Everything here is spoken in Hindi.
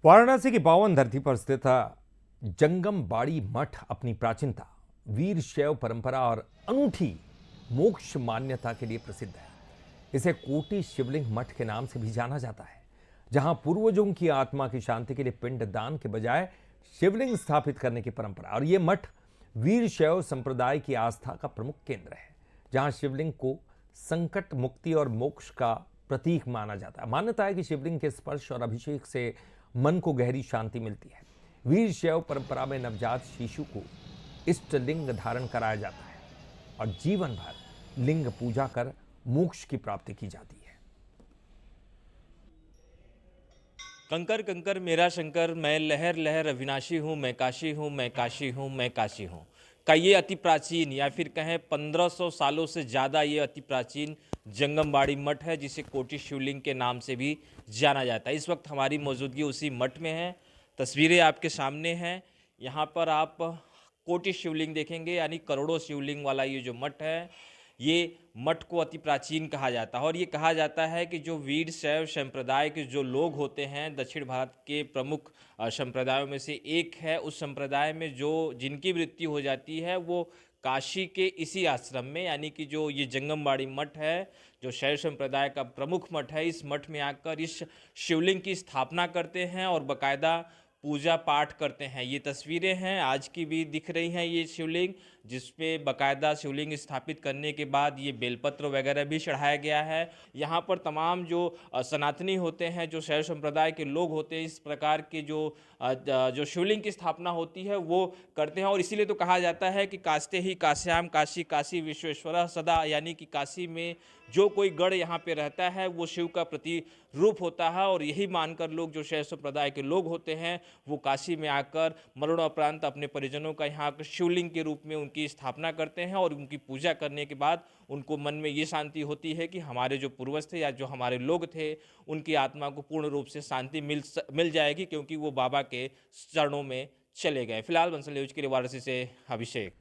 वाराणसी की पावन धरती पर स्थित जंगम बाड़ी मठ अपनी प्राचीनता, वीर शैव परंपरा और अनूठी मोक्ष मान्यता के लिए प्रसिद्ध है। इसे कोटि शिवलिंग मठ के नाम से भी जाना जाता है, जहां पूर्वजों की आत्मा की शांति के लिए पिंड दान के बजाय शिवलिंग स्थापित करने की परंपरा। और यह मठ वीर शैव संप्रदाय की आस्था का प्रमुख केंद्र है, जहां शिवलिंग को संकट मुक्ति और मोक्ष का प्रतीक माना जाता है। मान्यता है कि शिवलिंग के स्पर्श और अभिषेक से मन को गहरी शांति मिलती है। वीर शैव परंपरा में नवजात शिशु को इष्ट लिंग धारण कराया जाता है और जीवन भर लिंग पूजा कर मोक्ष की प्राप्ति की जाती है। कंकर कंकर मेरा शंकर, मैं लहर लहर अविनाशी हूँ, मैं काशी हूँ, मैं काशी हूँ, मैं काशी हूँ का ये अति प्राचीन या फिर कहें 1500 सालों से ज़्यादा ये अति प्राचीन जंगमबाड़ी मठ है, जिसे कोटि शिवलिंग के नाम से भी जाना जाता है। इस वक्त हमारी मौजूदगी उसी मठ में है। तस्वीरें आपके सामने हैं। यहाँ पर आप कोटि शिवलिंग देखेंगे, यानी करोड़ों शिवलिंग वाला ये जो मठ है, ये मठ को अति प्राचीन कहा जाता है। और ये कहा जाता है कि जो वीर शैव संप्रदाय के जो लोग होते हैं, दक्षिण भारत के प्रमुख संप्रदायों में से एक है। उस संप्रदाय में जो जिनकी मृत्यु हो जाती है, वो काशी के इसी आश्रम में, यानी कि जो ये जंगमबाड़ी मठ है, जो शैव संप्रदाय का प्रमुख मठ है, इस मठ में आकर इस शिवलिंग की स्थापना करते हैं और बाकायदा पूजा पाठ करते हैं। ये तस्वीरें हैं, आज की भी दिख रही हैं ये शिवलिंग, जिसपे बाकायदा शिवलिंग स्थापित करने के बाद ये बेलपत्र वगैरह भी चढ़ाया गया है। यहाँ पर तमाम जो सनातनी होते हैं, जो शैव संप्रदाय के लोग होते हैं, इस प्रकार के जो शिवलिंग की स्थापना होती है वो करते हैं। और इसीलिए तो कहा जाता है कि कास्ते ही काश्याम काशी काशी विश्वेश्वर सदा, यानी कि काशी में जो कोई गढ़ यहाँ पे रहता है वो शिव का प्रतिरूप होता है। और यही मानकर लोग, जो शैव संप्रदाय के लोग होते हैं, वो काशी में आकर मरणोपरांत अपने परिजनों का यहाँ आकर शिवलिंग के रूप में उनकी स्थापना करते हैं। और उनकी पूजा करने के बाद उनको मन में ये शांति होती है कि हमारे जो पूर्वज थे या जो हमारे लोग थे, उनकी आत्मा को पूर्ण रूप से शांति मिल जाएगी, क्योंकि वो बाबा के चरणों में चले गए। फिलहाल बंसल न्यूज के लिए वाराणसी से अभिषेक।